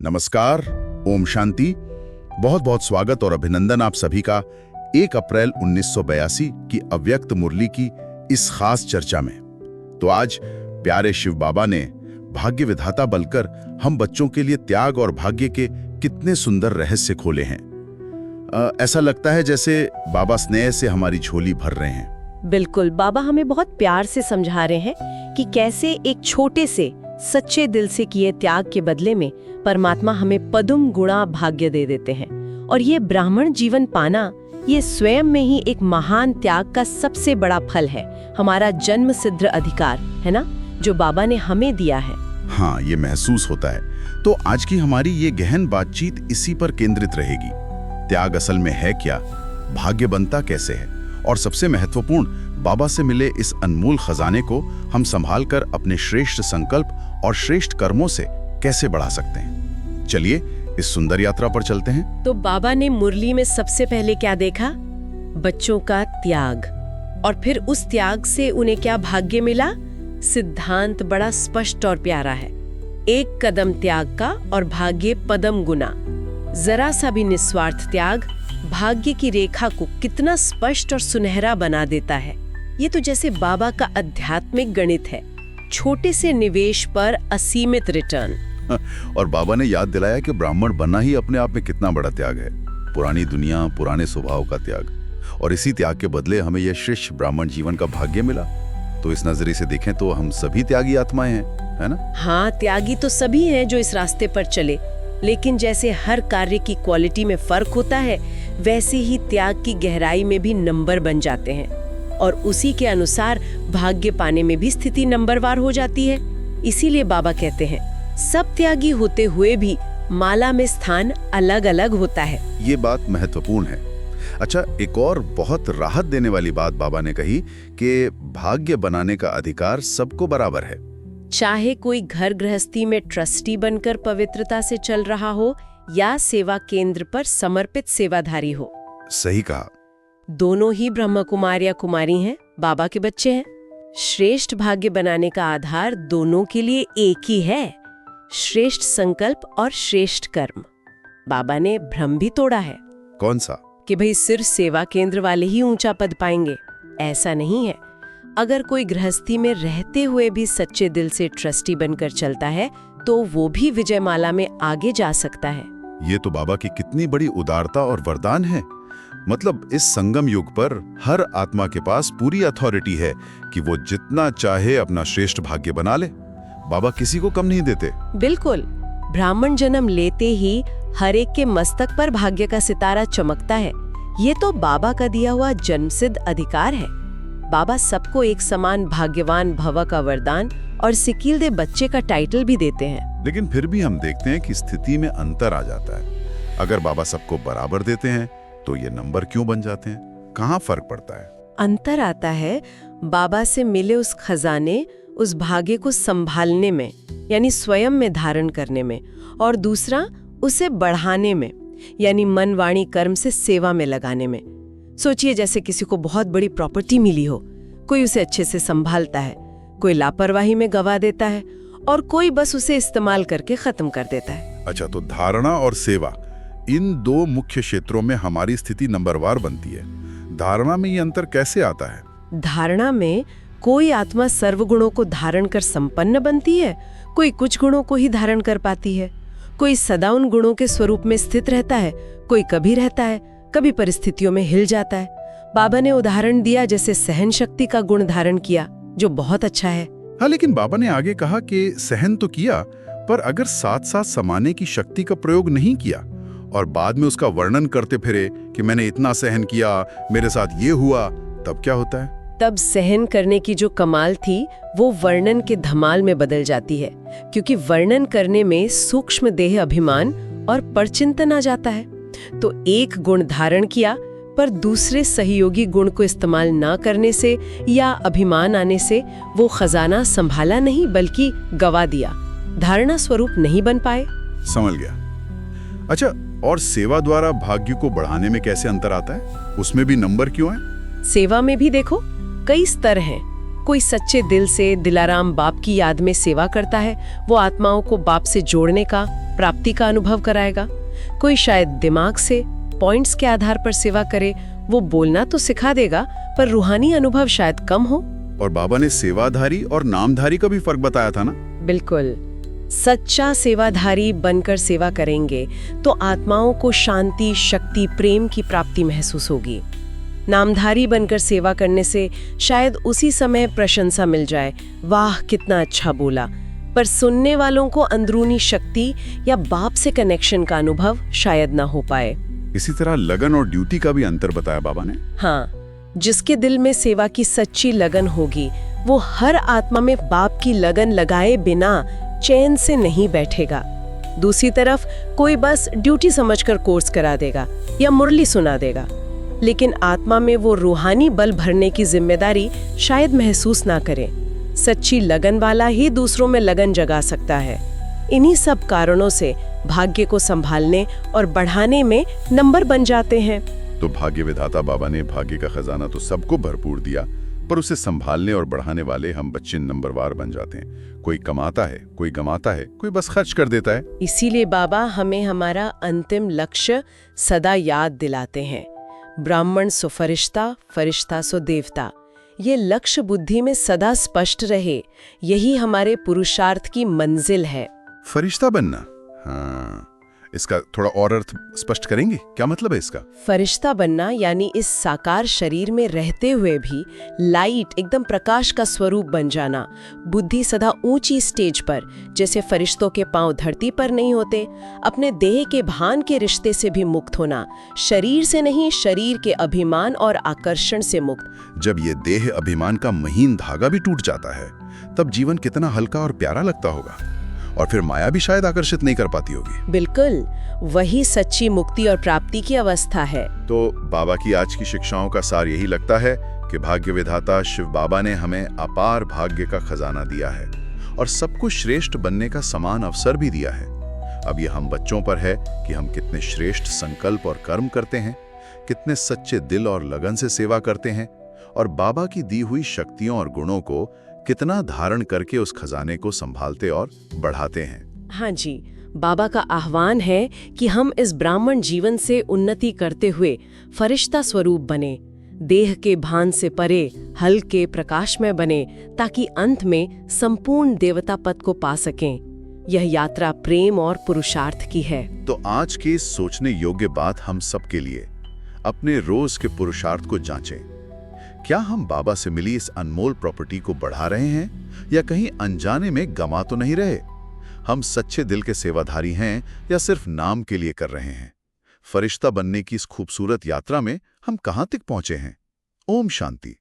नमस्कार, ओम शांति। बहुत बहुत स्वागत और अभिनंदन आप सभी का 1 अप्रैल 1982 की अव्यक्त मुरली की इस खास चर्चा में। तो आज प्यारे शिव बाबा ने भाग्य विधाता बनकर हम बच्चों के लिए त्याग और भाग्य के कितने सुंदर रहस्य खोले हैं। ऐसा लगता है जैसे बाबा स्नेह से हमारी झोली भर रहे हैं। बिल्कुल, बाबा हमें बहुत प्यार से समझा रहे हैं कि कैसे एक छोटे से सच्चे दिल से किए त्याग के बदले में परमात्मा हमें पदुम गुणा भाग्य दे देते हैं। और ये ब्राह्मण जीवन पाना, ये स्वयं में ही एक महान त्याग का सबसे बड़ा फल है, हमारा जन्म सिद्ध अधिकार है ना, जो बाबा ने हमें दिया है। हाँ, ये महसूस होता है। तो आज की हमारी ये गहन बातचीत इसी पर केंद्रित रहेगी। त्याग असल में है क्या, भाग्य बनता कैसे है, और सबसे महत्वपूर्ण, बाबा से मिले इस अनमोल खजाने को हम संभाल कर अपने श्रेष्ठ संकल्प और श्रेष्ठ कर्मों से कैसे बढ़ा सकते हैं। चलिए इस सुंदर यात्रा पर चलते हैं। तो बाबा ने मुरली में सबसे पहले क्या देखा? बच्चों का त्याग, और फिर उस त्याग से उन्हें क्या भाग्य मिला। सिद्धांत बड़ा स्पष्ट और प्यारा है। 1 कदम त्याग का और भाग्य पदम गुना। जरा सा भी निस्वार्थ त्याग भाग्य की रेखा को कितना स्पष्ट और सुनहरा बना देता है। ये तो जैसे बाबा का आध्यात्मिक गणित है, छोटे से निवेश पर असीमित रिटर्न। और बाबा ने याद दिलाया कि ब्राह्मण बनना ही अपने आप में कितना बड़ा त्याग है। पुरानी दुनिया, पुराने स्वभाव का त्याग, और इसी त्याग के बदले हमें यह श्रेष्ठ ब्राह्मण जीवन का भाग्य मिला। तो इस नजरिए से देखें तो हम सभी त्यागी आत्माएं हैं, है ना? हाँ, त्यागी तो सभी हैं जो इस रास्ते पर चले, लेकिन जैसे हर कार्य की क्वालिटी में फर्क होता है, वैसे ही त्याग की गहराई में भी नंबर बन जाते हैं, और उसी के अनुसार भाग्य पाने में भी स्थिति नंबरवार हो जाती है। इसीलिए बाबा कहते हैं, सब त्यागी होते हुए भी माला में स्थान अलग अलग होता है। ये बात महत्वपूर्ण है। अच्छा, एक और बहुत राहत देने वाली बात बाबा ने कही कि भाग्य बनाने का अधिकार सबको बराबर है। चाहे कोई घर गृहस्थी में ट्रस्टी बनकर पवित्रता से चल रहा हो, या सेवा केंद्र पर समर्पित सेवाधारी हो। सही कहा। दोनों ही ब्रह्म कुमार या कुमारी हैं, बाबा के बच्चे हैं। श्रेष्ठ भाग्य बनाने का आधार दोनों के लिए एक ही है, श्रेष्ठ संकल्प और श्रेष्ठ कर्म। बाबा ने भ्रम भी तोड़ा है। कौन सा? कि भाई सिर्फ सेवा केंद्र वाले ही ऊंचा पद पाएंगे, ऐसा नहीं है। अगर कोई गृहस्थी में रहते हुए भी सच्चे दिल से ट्रस्टी बनकर चलता है, तो वो भी विजयमाला में आगे जा सकता है। ये तो बाबा की कितनी बड़ी उदारता और वरदान है। मतलब इस संगम युग पर हर आत्मा के पास पूरी अथॉरिटी है कि वो जितना चाहे अपना श्रेष्ठ भाग्य बना ले। बाबा किसी को कम नहीं देते। बिल्कुल, ब्राह्मण जन्म लेते ही हर एक के मस्तक पर भाग्य का सितारा चमकता है। ये तो बाबा का दिया हुआ जन्मसिद्ध अधिकार है। बाबा सबको एक समान भाग्यवान भव का वरदान और सिकील दे बच्चे का टाइटल भी देते हैं। लेकिन फिर भी हम देखते हैं कि स्थिति में अंतर आ जाता है। अगर बाबा सबको बराबर देते हैं तो ये नंबर क्यों बन जाते हैं? कहाँ फर्क पड़ता है? अंतर आता है बाबा से मिले उस खजाने, उस भाग्य को संभालने में, यानी स्वयं में धारण करने में, और दूसरा उसे बढ़ाने में, यानी मन वाणी कर्म से सेवा में लगाने में। सोचिए, जैसे किसी को बहुत बड़ी प्रॉपर्टी मिली हो, कोई उसे अच्छे से संभालता है, कोई लापरवाही में गवा देता है, और कोई बस उसे इस्तेमाल करके खत्म कर देता है। अच्छा, तो धारणा और सेवा, इन 2 मुख्य क्षेत्रों में हमारी स्थिति नंबरवार बनती है। धारणा में ये अंतर कैसे आता है? धारणा में कोई आत्मा सर्वगुणों को धारण कर संपन्न बनती है, कोई कुछ गुणों को ही धारण कर पाती है। कोई सदा उन गुणों के स्वरूप में स्थित रहता है, कोई कभी रहता है, कभी परिस्थितियों में हिल जाता है। बाबा ने उदाहरण दिया जैसे सहन शक्ति का गुण धारण किया, जो बहुत अच्छा है। हाँ, लेकिन बाबा ने आगे कहा कि सहन तो किया, पर अगर साथ साथ समाने की शक्ति का प्रयोग नहीं किया और बाद में उसका वर्णन करते फिरे कि मैंने इतना सहन किया, मेरे साथ ये हुआ, तब क्या होता है? तब सहन करने की जो कमाल थी वो वर्णन के धमाल में बदल जाती है, क्योंकि वर्णन करने में सूक्ष्म देह अभिमान और परचिंतन आ जाता है। तो एक गुण धारण किया, पर दूसरे सहयोगी गुण को इस्तेमाल ना करने से या अभिमान आने से वो खजाना संभाला नहीं बल्कि गवा दिया, धारणा स्वरूप नहीं बन पाए। समझ गया। अच्छा, और सेवा द्वारा भाग्य को बढ़ाने में कैसे अंतर आता है? उसमें भी नंबर क्यों है? सेवा में भी देखो कई स्तर हैं। कोई सच्चे दिल से दिलाराम बाप की याद में सेवा करता है, वो आत्माओं को बाप से जोड़ने का, प्राप्ति का अनुभव कराएगा। कोई शायद दिमाग से पॉइंट्स के आधार पर सेवा करे, वो बोलना तो सिखा देगा पर रूहानी अनुभव शायद कम हो। और बाबा ने सेवाधारी और नामधारी का भी फर्क बताया था ना? बिल्कुल। सच्चा सेवाधारी बनकर सेवा करेंगे तो आत्माओं को शांति, शक्ति, प्रेम की प्राप्ति महसूस होगी। नामधारी बनकर सेवा करने से शायद उसी समय प्रशंसा मिल जाए, वाह कितना अच्छा बोला, पर सुनने वालों को अंदरूनी शक्ति या बाप से कनेक्शन का अनुभव शायद ना हो पाए। इसी तरह लगन और ड्यूटी का भी अंतर बताया बाबा ने। हाँ, जिसके दिल में सेवा की सच्ची लगन होगी वो हर आत्मा में बाप की लगन लगाए बिना चैन से नहीं बैठेगा। दूसरी तरफ कोई बस ड्यूटी समझकर कोर्स करा देगा या मुरली सुना देगा, लेकिन आत्मा में वो रूहानी बल भरने की जिम्मेदारी शायद महसूस ना करे। सच्ची लगन वाला ही दूसरों में लगन जगा सकता है। इन्हीं सब कारणों से भाग्य को संभालने और बढ़ाने में नंबर बन जाते हैं। तो भाग्य विधाता बाबा ने भाग्य का खजाना तो सबको भरपूर दिया, पर उसे संभालने और बढ़ाने वाले हम बच्चे नंबरवार बन जाते हैं। कोई कमाता है, कोई गमाता है, कोई बस खर्च कर देता है। इसीलिए बाबा हमें हमारा अंतिम लक्ष्य सदा याद दिलाते हैं। ब्राह्मण सो फरिश्ता, फरिश्ता सो देवता। ये लक्ष्य बुद्धि में सदा स्पष्ट रहे, यही हमारे पुरुषार्थ की मंजिल है। फरिश्ता बनना, हाँ, इसका थोड़ा और अर्थ स्पष्ट करेंगे? क्या मतलब है इसका? फरिश्ता बनना यानी इस साकार शरीर में रहते हुए भी लाइट, एकदम प्रकाश का स्वरूप बन जाना। बुद्धि सदा ऊंची स्टेज पर, जैसे फरिश्तों के पांव धरती पर नहीं होते। अपने देह के भान के रिश्ते से भी मुक्त होना, शरीर से नहीं, शरीर के अभिमान और आकर्षण से मुक्त। जब ये देह अभिमान का महीन धागा भी टूट जाता है, तब जीवन कितना हल्का और प्यारा लगता होगा, और फिर माया भी शायद आकर्षित नहीं कर पाती होगी। बिल्कुल, वही सच्ची मुक्ति और प्राप्ति की अवस्था है। तो बाबा की आज की शिक्षाओं का सार यही लगता है कि भाग्य विधाता शिव बाबा ने हमें अपार भाग्य का खजाना दिया है और सब कुछ श्रेष्ठ बनने का समान अवसर भी दिया है। अब ये हम बच्चों पर है कि हम कितने श्रेष्ठ संकल्प और कर्म करते हैं, कितने सच्चे दिल और लगन से सेवा करते हैं, और बाबा की दी हुई शक्तियों और गुणों को कितना धारण करके उस खजाने को संभालते और बढ़ाते हैं। हाँ जी, बाबा का आह्वान है कि हम इस ब्राह्मण जीवन से उन्नति करते हुए फरिश्ता स्वरूप बने, देह के भान से परे हल्के प्रकाश में बने, ताकि अंत में संपूर्ण देवता पद को पा सकें। यह यात्रा प्रेम और पुरुषार्थ की है। तो आज की इस सोचने योग्य बात हम सबके लिए, अपने रोज के पुरुषार्थ को जांचें। क्या हम बाबा से मिली इस अनमोल प्रॉपर्टी को बढ़ा रहे हैं या कहीं अनजाने में गमा तो नहीं रहे? हम सच्चे दिल के सेवाधारी हैं या सिर्फ नाम के लिए कर रहे हैं? फरिश्ता बनने की इस खूबसूरत यात्रा में हम कहां तक पहुंचे हैं? ओम शांति।